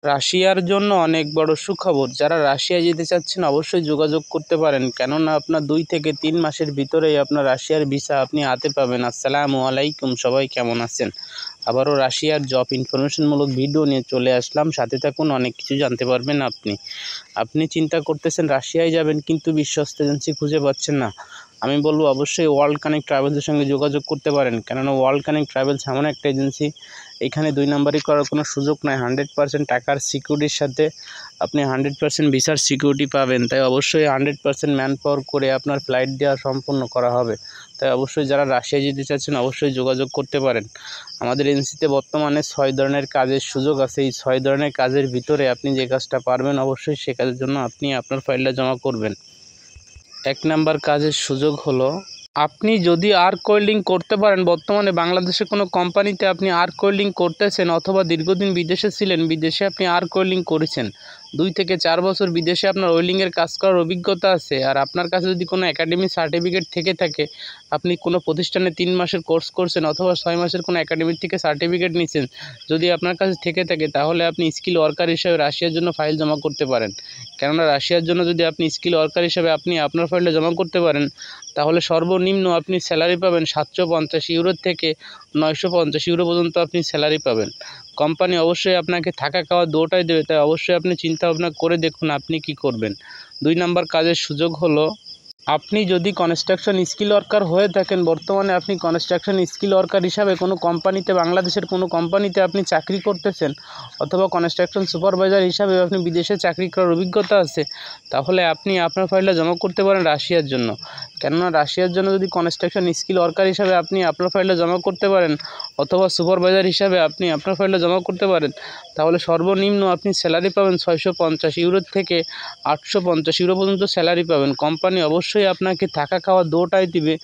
রাশিয়ার জন্য অনেক বড় সুখবর। যারা রাশিয়া যেতে চাচ্ছেন অবশ্যই যোগাযোগ করতে পারেন, কেননা আপনার 2 থেকে 3 মাসের ভিতরেই আপনার রাশিয়ার ভিসা আপনি হাতে পাবেন। আসসালামু আলাইকুম, সবাই কেমন আছেন? আবারও রাশিয়ার জব ইনফরমেশনমূলক ভিডিও নিয়ে চলে আসলাম, সাথে থাকুন, অনেক কিছু জানতে পারবেন আপনি চিন্তা করতেছেন রাশিয়ায় যাবেন কিন্তু বিশ্বস্ত এজেন্সি খুঁজে পাচ্ছেন না। আমি বলবো অবশ্যই ওয়ার্ল্ড কানেক্ট ট্রাভেলসের সঙ্গে যোগাযোগ করতে পারেন, কেননা ওয়ার্ল্ড কানেক্ট ট্রাভেলস এমন একটা এজেন্সি, এখানে 2 নাম্বারি করার কোনো সুযোগ নাই। 100% টাকার সিকিউরিটির সাথে আপনি 100% ভিসার সিকিউরিটি পাবেন। তাই অবশ্যই 100% ম্যান পাওয়ার করে আপনার ফ্লাইট দেওয়া সম্পূর্ণ করা হবে। তাই অবশ্যই যারা রাশিয়া যেতে চাচ্ছেন অবশ্যই যোগাযোগ করতে পারেন। আমাদের এজেন্সিতে বর্তমানে 6 ধরনের কাজের সুযোগ আছে। এই 6 ধরনের কাজের ভিতরে আপনি যে কাজটা পারবেন অবশ্যই সে কাজের জন্য আপনি আপনার ফাইলটা জমা করবেন। 1 নাম্বার কাজের সুযোগ হলো, আপনি যদি আর্ক ওয়েল্ডিং করতে পারেন, বর্তমানে বাংলাদেশে কোনো কোম্পানিতে আপনি আর্ক ওয়েল্ডিং করতেছেন অথবা দীর্ঘদিন বিদেশে ছিলেন, বিদেশে আপনি আর্ক ওয়েল্ডিং করেছেন, 2 থেকে 4 বছর বিদেশে আপনার ওয়েল্ডিংয়ের কাজ করার অভিজ্ঞতা আছে, আর আপনার কাছে যদি কোনো একাডেমি সার্টিফিকেট থেকে থাকে, আপনি কোনো প্রতিষ্ঠানে 3 মাসের কোর্স করছেন অথবা 6 মাসের কোনো একাডেমি থেকে সার্টিফিকেট নিচ্ছেন, যদি আপনার কাছে থেকে থাকে তাহলে আপনি স্কিল ওয়ার্কার হিসেবে রাশিয়ার জন্য ফাইল জমা করতে পারেন। কেননা রাশিয়ার জন্য যদি আপনি স্কিল ওয়ার্কার হিসেবে আপনি আপনার ফাইলটা জমা করতে পারেন, তাহলে সর্বনিম্ন আপনি স্যালারি পাবেন 750 ইউরো থেকে 950 ইউরো পর্যন্ত আপনি স্যালারি পাবেন। কোম্পানি অবশ্যই আপনাকে থাকা খাওয়া দুটোই দেবে। তাই অবশ্যই আপনি চিন্তা ভাবনা করে দেখুন আপনি কি করবেন। 2 নাম্বার কাজের সুযোগ হলো, আপনি যদি কনস্ট্রাকশন স্কিল ওয়ার্কার হয়ে থাকেন, বর্তমানে আপনি কনস্ট্রাকশন স্কিল ওয়ার্কার হিসাবে কোনো কোম্পানিতে, বাংলাদেশের কোনো কোম্পানিতে আপনি চাকরি করতেছেন অথবা কনস্ট্রাকশন সুপারভাইজার হিসাবে আপনি বিদেশে চাকরি করার অভিজ্ঞতা আছে, তাহলে আপনি আপনার ফাইলটা জমা করতে পারেন রাশিয়ার জন্য। কেননা রাশিয়ার জন্য যদি কনস্ট্রাকশন স্কিল ওয়ার্কার হিসাবে আপনি আপনার ফাইলটা জমা করতে পারেন অথবা সুপারভাইজার হিসাবে আপনি আপনার ফাইলটা জমা করতে পারেন, তাহলে সর্বনিম্ন আপনি স্যালারি পাবেন 650 ইউরো থেকে 850 ইউরো পর্যন্ত স্যালারি পাবেন। কোম্পানি অবশ্যই আপনাকে থাকা খাওয়া দুটোই দিবে।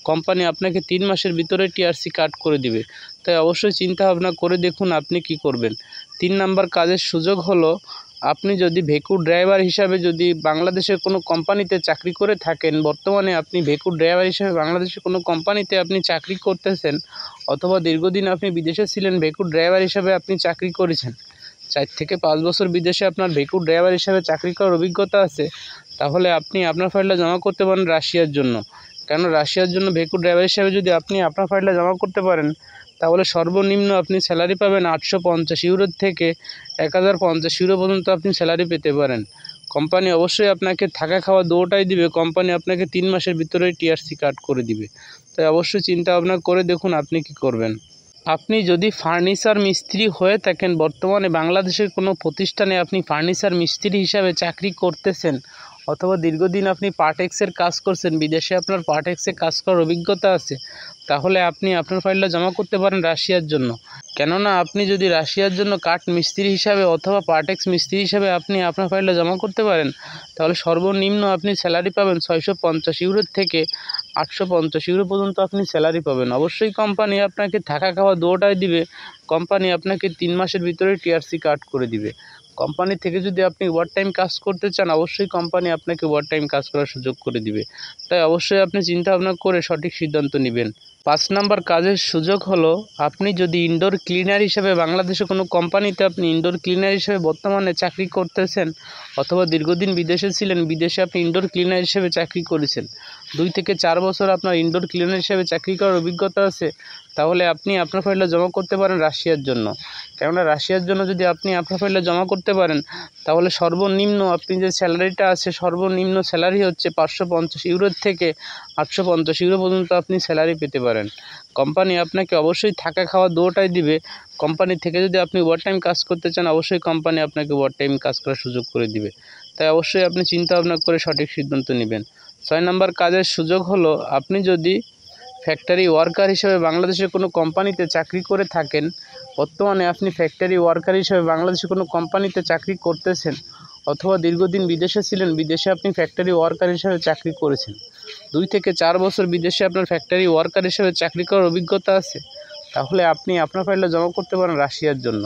কোম্পানি আপনাকে 3 মাসের ভিতরে টিআরসি কাট করে দিবে। তাই অবশ্যই চিন্তা ভাবনা করে দেখুন আপনি কি করবেন। 3 নাম্বার কাজের সুযোগ হলো, আপনি যদি ভেকু ড্রাইভার হিসাবে যদি বাংলাদেশের কোনো কোম্পানিতে চাকরি করে থাকেন, বর্তমানে আপনি ভেকু ড্রাইভার হিসাবে বাংলাদেশের কোনো কোম্পানিতে আপনি চাকরি করতেছেন অথবা দীর্ঘদিন আপনি বিদেশে ছিলেন, ভেকু ড্রাইভার হিসাবে আপনি চাকরি করেছেন, 4 থেকে 5 বছর বিদেশে আপনার ভেকু ড্রাইভার হিসাবে চাকরি করার অভিজ্ঞতা আছে, তাহলে আপনি আপনার ফাইলটা জমা করতে পারেন রাশিয়ার জন্য। কেন রাশিয়ার জন্য ভেকু ড্রাইভার হিসাবে যদি আপনি আপনার ফাইলটা জমা করতে পারেন, তাহলে সর্বনিম্ন আপনি স্যালারি পাবেন 850 ইউরো থেকে 1050 ইউরো পর্যন্ত আপনি স্যালারি পেতে পারেন। কোম্পানি অবশ্যই আপনাকে থাকা খাওয়া দুটোই দিবে। কোম্পানি আপনাকে 3 মাসের ভিতরেই টিআরসি কাট করে দিবে। তাই অবশ্যই চিন্তা ভাবনা করে দেখুন আপনি কি করবেন। আপনি যদি ফার্নিচার মিস্ত্রি হয়ে থাকেন, বর্তমানে বাংলাদেশের কোনো প্রতিষ্ঠানে আপনি ফার্নিচার মিস্ত্রি হিসাবে চাকরি করতেছেন অথবা দীর্ঘদিন আপনি পার্টেক্সের কাজ করছেন, বিদেশে আপনার পার্টেক্সে কাজ করার অভিজ্ঞতা আছে, তাহলে আপনি আপনার ফাইলটা জমা করতে পারেন রাশিয়ার জন্য। কেননা আপনি যদি রাশিয়ার জন্য কাঠ মিস্ত্রি হিসাবে অথবা পার্টেক্স মিস্ত্রি হিসাবে আপনি আপনার ফাইলটা জমা করতে পারেন, তাহলে সর্বনিম্ন আপনি স্যালারি পাবেন 650 ইউরো থেকে 850 ইউরো পর্যন্ত আপনি স্যালারি পাবেন। অবশ্যই কোম্পানি আপনাকে থাকা খাওয়া দুটোই দিবে। কোম্পানি আপনাকে 3 মাসের ভিতরে টিআরসি কাট করে দিবে। কোম্পানি থেকে যদি আপনি ওভার টাইম কাজ করতে চান, অবশ্যই কোম্পানি আপনাকে ওভার টাইম কাজ করার সুযোগ করে দিবে। তাই অবশ্যই আপনি চিন্তা ভাবনা করে সঠিক সিদ্ধান্ত নেবেন। 5 নাম্বার কাজের সুযোগ হলো, আপনি যদি ইনডোর ক্লিনার হিসেবে বাংলাদেশে কোনো কোম্পানিতে আপনি ইনডোর ক্লিনার হিসেবে বর্তমানে চাকরি করতেছেন অথবা দীর্ঘদিন বিদেশে ছিলেন, বিদেশে আপনি ইনডোর ক্লিনার হিসেবে চাকরি করেছেন, 2 থেকে 4 বছর আপনার ইনডোর ক্লিনার হিসেবে চাকরি করার অভিজ্ঞতা আছে, তাহলে আপনি আপনার ফাইলটা জমা করতে পারেন রাশিয়ার জন্য। কেননা রাশিয়ার জন্য যদি আপনি আপনার ফাইলটা জমা করতে পারেন, তাহলে সর্বনিম্ন আপনি যে স্যালারিটা আছে, সর্বনিম্ন স্যালারি হচ্ছে 550 ইউরো থেকে 850 ইউরো পর্যন্ত আপনি স্যালারি পেতে পারেন। কোম্পানি আপনাকে অবশ্যই থাকা খাওয়া দুটোই দিবে। কোম্পানি থেকে যদি আপনি ওভারটাইম কাজ করতে চান, অবশ্যই কোম্পানি আপনাকে ওভারটাইম কাজ করার সুযোগ করে দিবে। তাই অবশ্যই আপনি চিন্তা ভাবনা করে সঠিক সিদ্ধান্ত নেবেন। 6 নাম্বার কাজের সুযোগ হলো, আপনি যদি ফ্যাক্টরি ওয়ার্কার হিসেবে বাংলাদেশের কোনো কোম্পানিতে চাকরি করে থাকেন, বর্তমানে আপনি ফ্যাক্টরি ওয়ার্কার হিসেবে বাংলাদেশের কোনো কোম্পানিতে চাকরি করতেছেন অথবা দীর্ঘদিন বিদেশে ছিলেন, বিদেশে আপনি ফ্যাক্টরি ওয়ার্কার হিসেবে চাকরি করেছেন, 2 থেকে 4 বছর বিদেশে আপনার ফ্যাক্টরি ওয়ার্কার হিসেবে চাকরি করার অভিজ্ঞতা আছে, তাহলে আপনি আপনার ফাইলটা জমা করতে পারেন রাশিয়ার জন্য।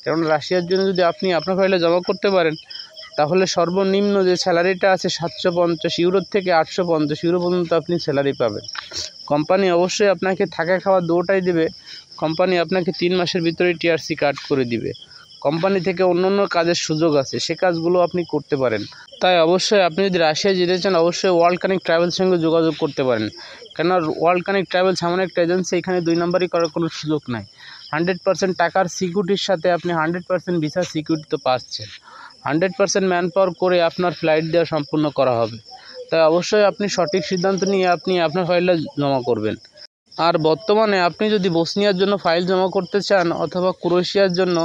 কারণ রাশিয়ার জন্য যদি আপনি আপনার ফাইলটা জমা করতে পারেন, তাহলে সর্বনিম্ন যে স্যালারিটা আছে 750 ইউরো থেকে 850 ইউরো পর্যন্ত আপনি স্যালারি পাবেন। কোম্পানি অবশ্যই আপনাকে থাকা খাওয়া দুটোই দেবে। কোম্পানি আপনাকে 3 মাসের ভিতরে টিআরসি কাট করে দিবে। কোম্পানি থেকে অন্য কাজের সুযোগ আছে, সে কাজগুলো আপনি করতে পারেন। তাই অবশ্যই আপনি যদি রাশিয়া যেতে চান অবশ্যই ওয়ার্ল্ড কানেক্ট ট্রাভেলসের সঙ্গে যোগাযোগ করতে পারেন। কেননা ওয়ার্ল্ড কানেক্ট ট্রাভেলস এমন একটা এজেন্সি, এখানে 2 নম্বরই করার কোনো সুযোগ নাই। 100% টাকার সিকিউরিটির সাথে আপনি 100% ভিসা সিকিউরিটি তো পাচ্ছেন। 100% ম্যান পাওয়ার করে আপনার ফ্লাইট দেওয়া সম্পূর্ণ করা হবে। তাই অবশ্যই আপনি সঠিক সিদ্ধান্ত নিয়ে আপনি আপনার ফাইলটা জমা করবেন। আর বর্তমানে আপনি যদি বসনিয়ার জন্য ফাইল জমা করতে চান, অথবা ক্রোয়েশিয়ার জন্য,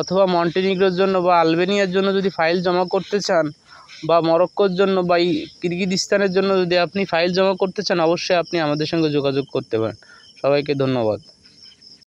অথবা মন্টিনিগ্রোর জন্য, বা আলবেনিয়ার জন্য যদি ফাইল জমা করতে চান, বা মরক্কোর জন্য, বা কিরগিজস্তানের জন্য যদি আপনি ফাইল জমা করতে চান, অবশ্যই আপনি আমাদের সঙ্গে যোগাযোগ করতে পারেন। সবাইকে ধন্যবাদ।